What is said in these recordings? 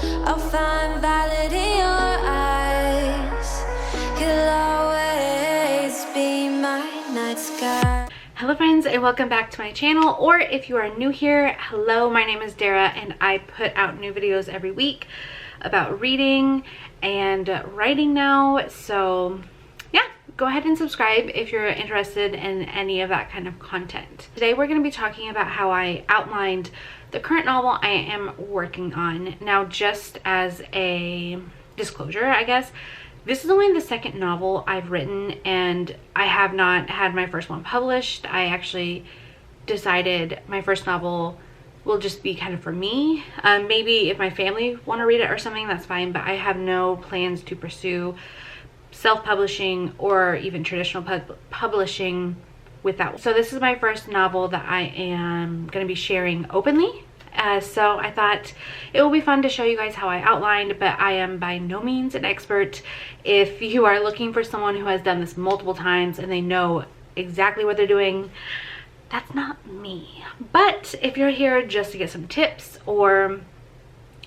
I'll find valid in your eyes. You'll always be my night sky. Hello friends, and welcome back to my channel, or if you are new here, hello, my name is Dara and I put out new videos every week about reading and writing now. So yeah, go ahead and subscribe if you're interested in any of that kind of content. Today we're going to be talking about how I outlined the current novel I am working on. Now, just as a disclosure, I guess, this is only the second novel I've written, and I have not had my first one published. I actually decided my first novel will just be kind of for me. Maybe if my family want to read it or something, that's fine, but I have no plans to pursue self-publishing or even traditional publishing with that. So this is my first novel that I am going to be sharing openly. So I thought it will be fun to show you guys how I outlined, but I am by no means an expert. If you are looking for someone who has done this multiple times and they know exactly what they're doing, that's not me. But if you're here just to get some tips or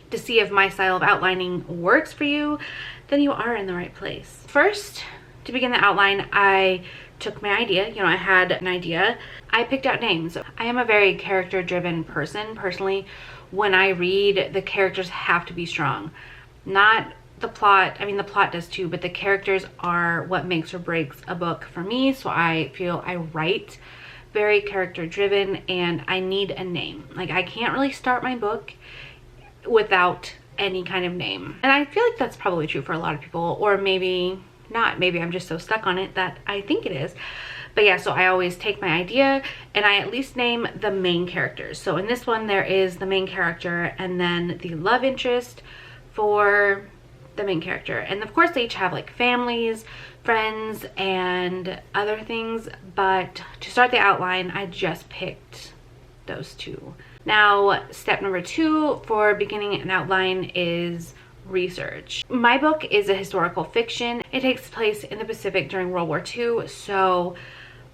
to see if my style of outlining works for you, then you are in the right place. First, to begin the outline, I took my idea. I had an idea. I picked out names. I am a very character-driven person. Personally, when I read, the characters have to be strong. Not the plot. I mean, the plot does too, but the characters are what makes or breaks a book for me. So I feel I write very character-driven, and I need a name. Like, I can't really start my book without any kind of name. And I feel like that's probably true for a lot of people, or maybe not. Maybe I'm just so stuck on it that I think it is. But yeah, so I always take my idea and I at least name the main characters. So in this one, there is the main character and then the love interest for the main character. And of course they each have like families, friends, and other things. But to start the outline, I just picked those two. Now, step number 2 for beginning an outline is research. My book is a historical fiction. It takes place in the Pacific during World War II, so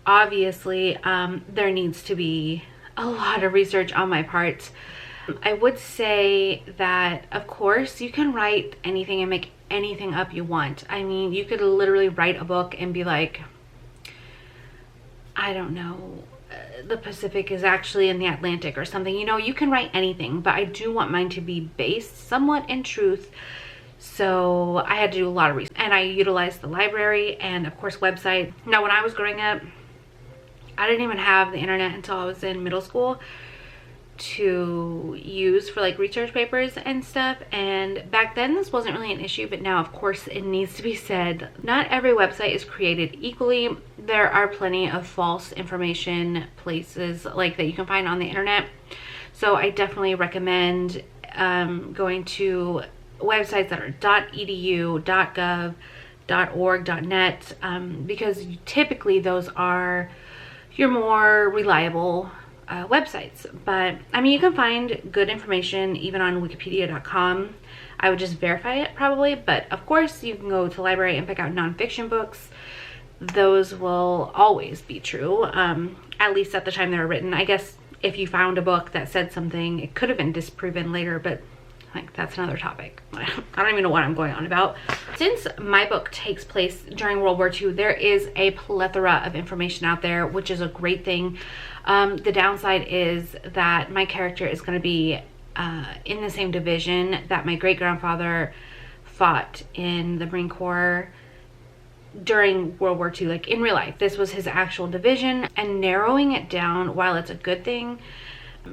obviously there needs to be a lot of research on my part. I would say that, of course, you can write anything and make anything up you want. I mean, you could literally write a book and be like, I don't know, the Pacific is actually in the Atlantic or something. You can write anything, but I do want mine to be based somewhat in truth. So I had to do a lot of research, and I utilized the library and of course website. Now, when I was growing up, I didn't even have the internet until I was in middle school to use for like research papers and stuff, and back then this wasn't really an issue, but now of course it needs to be said, not every website is created equally. There are plenty of false information places like that you can find on the internet, so I definitely recommend going to websites that are .edu, .gov, .org, .net, because typically those are your more reliable websites. But I mean, you can find good information even on wikipedia.com. I would just verify it probably, but of course you can go to the library and pick out nonfiction books. Those will always be true, at least at the time they were written. I guess if you found a book that said something, it could have been disproven later, but like that's another topic. I don't even know what I'm going on about. Since my book takes place during World War II, there is a plethora of information out there, which is a great thing. The downside is that my character is going to be in the same division that my great-grandfather fought in the Marine Corps during World War II, like in real life. This was his actual division, and narrowing it down, while it's a good thing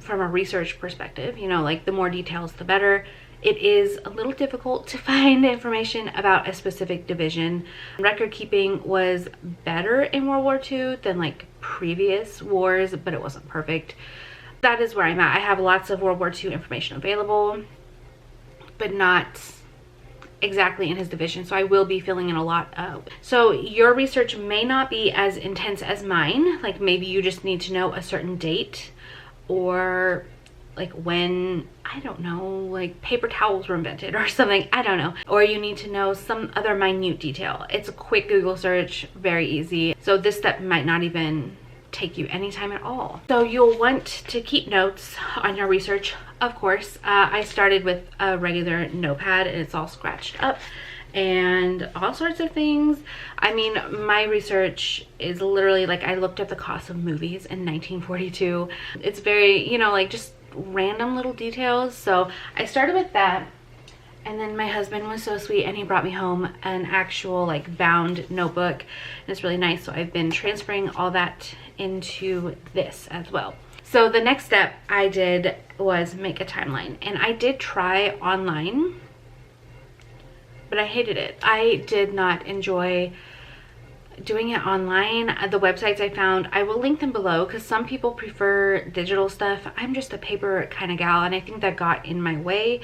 from a research perspective, like the more details the better, it is a little difficult to find information about a specific division. Record keeping was better in World War II than like previous wars, but it wasn't perfect. That is where I'm at. I have lots of World War II information available, but not exactly in his division, so I will be filling in a lot of. So your research may not be as intense as mine. Like maybe you just need to know a certain date, or like when, I don't know, like paper towels were invented or something, I don't know. Or you need to know some other minute detail. It's a quick Google search, very easy. So this step might not even take you any time at all. So you'll want to keep notes on your research, of course. I started with a regular notepad and it's all scratched up and all sorts of things. I mean, my research is literally like, I looked up the cost of movies in 1942. It's very, you know, like just random little details. So I started with that. And then my husband was so sweet and he brought me home an actual like bound notebook, and it's really nice. So I've been transferring all that into this as well. So the next step I did was make a timeline, and I did try online, but I hated it. I did not enjoy doing it online. The websites I found, I will link them below because some people prefer digital stuff. I'm just a paper kind of gal, and I think that got in my way.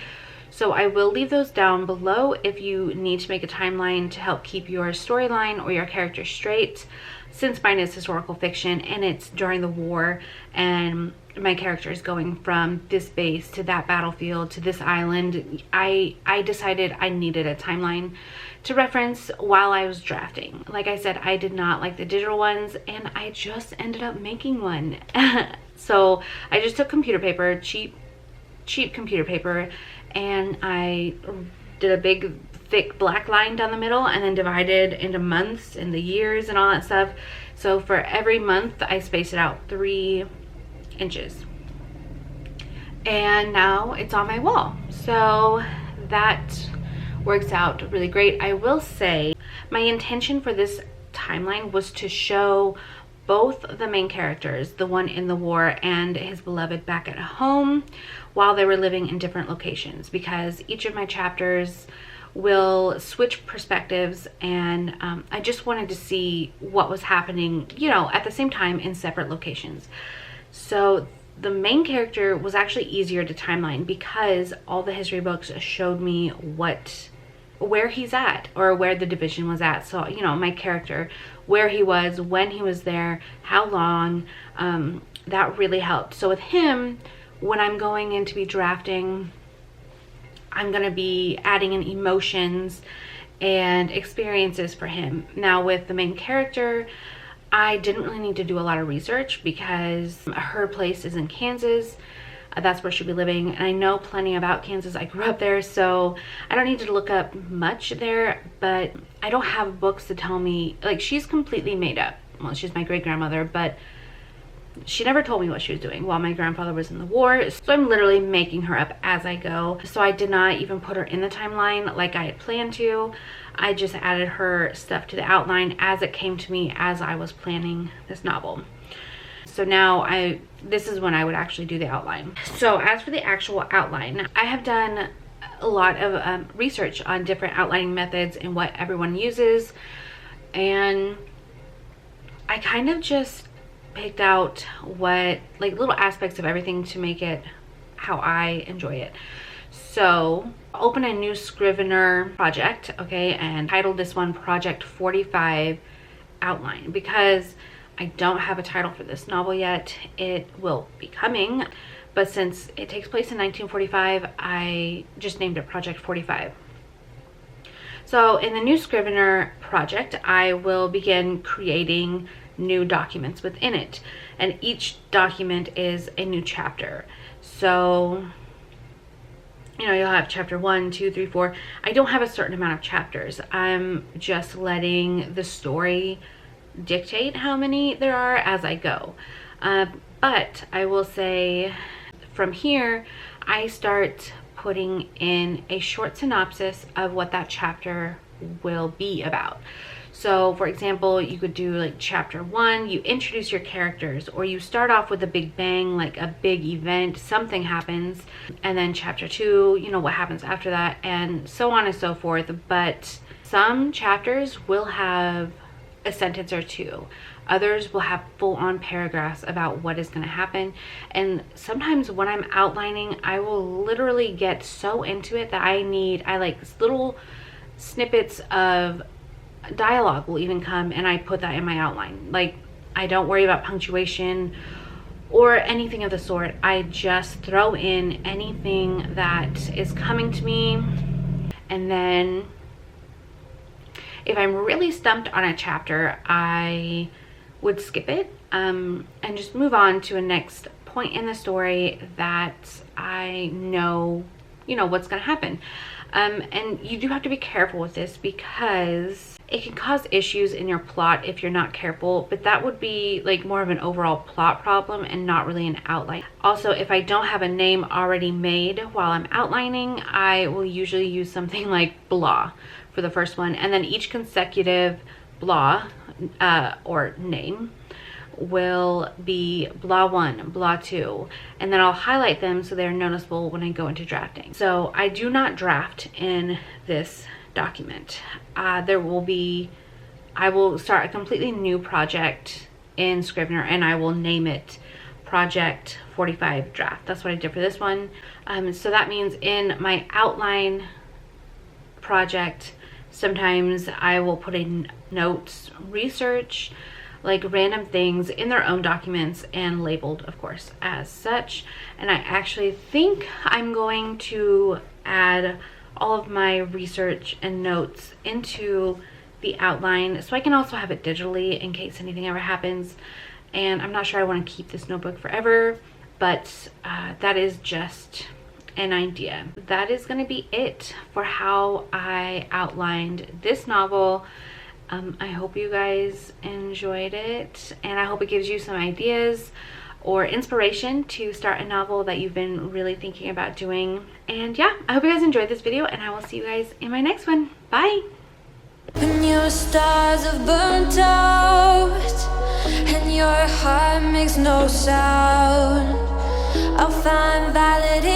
So I will leave those down below if you need to make a timeline to help keep your storyline or your character straight. Since mine is historical fiction and it's during the war, and my character is going from this base to that battlefield to this island, I decided I needed a timeline to reference while I was drafting. Like I said, I did not like the digital ones, and I just ended up making one. So I just took computer paper, cheap computer paper, and I did a big thick black line down the middle and then divided into months and the years and all that stuff. So for every month I spaced it out 3 inches, and now it's on my wall. So that works out really great. I will say my intention for this timeline was to show both the main characters, the one in the war and his beloved back at home, while they were living in different locations, because each of my chapters will switch perspectives, and I just wanted to see what was happening, you know, at the same time in separate locations. So the main character was actually easier to timeline because all the history books showed me where he's at, or where the division was at. So, you know, my character, where he was, when he was there, how long, that really helped. So with him, when I'm going in to be drafting, I'm going to be adding in emotions and experiences for him. Now with the main character, I didn't really need to do a lot of research because her place is in Kansas. That's where she'll be living, and I know plenty about Kansas. I grew up there, so I don't need to look up much there, but I don't have books to tell me, like, she's completely made up. Well, she's my great-grandmother, but she never told me what she was doing while my grandfather was in the war, so I'm literally making her up as I go. So I did not even put her in the timeline like I had planned to. I just added her stuff to the outline as it came to me as I was planning this novel. So now this is when I would actually do the outline. So as for the actual outline, I have done a lot of research on different outlining methods and what everyone uses, and I kind of just picked out like little aspects of everything to make it how I enjoy it. So open a new Scrivener project, okay, and titled this one Project 45 Outline, because I don't have a title for this novel yet. It will be coming, but since it takes place in 1945, I just named it Project 45. So in the new Scrivener project, I will begin creating new documents within it, and each document is a new chapter. So, you know, you'll have chapter 1, 2, 3, 4. I don't have a certain amount of chapters. I'm just letting the story dictate how many there are as I go. But I will say from here, I start putting in a short synopsis of what that chapter will be about. So for example, you could do like chapter 1, you introduce your characters, or you start off with a big bang, like a big event, something happens, and then chapter 2, you know, what happens after that, and so on and so forth. But some chapters will have a sentence or two. Others will have full-on paragraphs about what is going to happen. And sometimes when I'm outlining, I will literally get so into it that I like little snippets of dialogue will even come, and I put that in my outline. Like, I don't worry about punctuation or anything of the sort. I just throw in anything that is coming to me, and then if I'm really stumped on a chapter, I would skip it and just move on to a next point in the story that I know, you know, what's going to happen. And you do have to be careful with this because it can cause issues in your plot if you're not careful, but that would be like more of an overall plot problem and not really an outline. Also, if I don't have a name already made while I'm outlining, I will usually use something like blah for the first one, and then each consecutive blah or name will be blah 1, blah 2, and then I'll highlight them so they're noticeable when I go into drafting. So I do not draft in this document. I will start a completely new project in Scrivener, and I will name it Project 45 Draft. That's what I did for this one. So that means in my outline project, sometimes I will put in notes, research, like random things in their own documents and labeled, of course, as such. And I actually think I'm going to add all of my research and notes into the outline so I can also have it digitally in case anything ever happens. And I'm not sure I want to keep this notebook forever, but that is just an idea. That is going to be it for how I outlined this novel. I hope you guys enjoyed it, and I hope it gives you some ideas or inspiration to start a novel that you've been really thinking about doing. And yeah, I hope you guys enjoyed this video, and I will see you guys in my next one. Bye! When your stars have burnt out and your heart makes no sound, I'll find validity.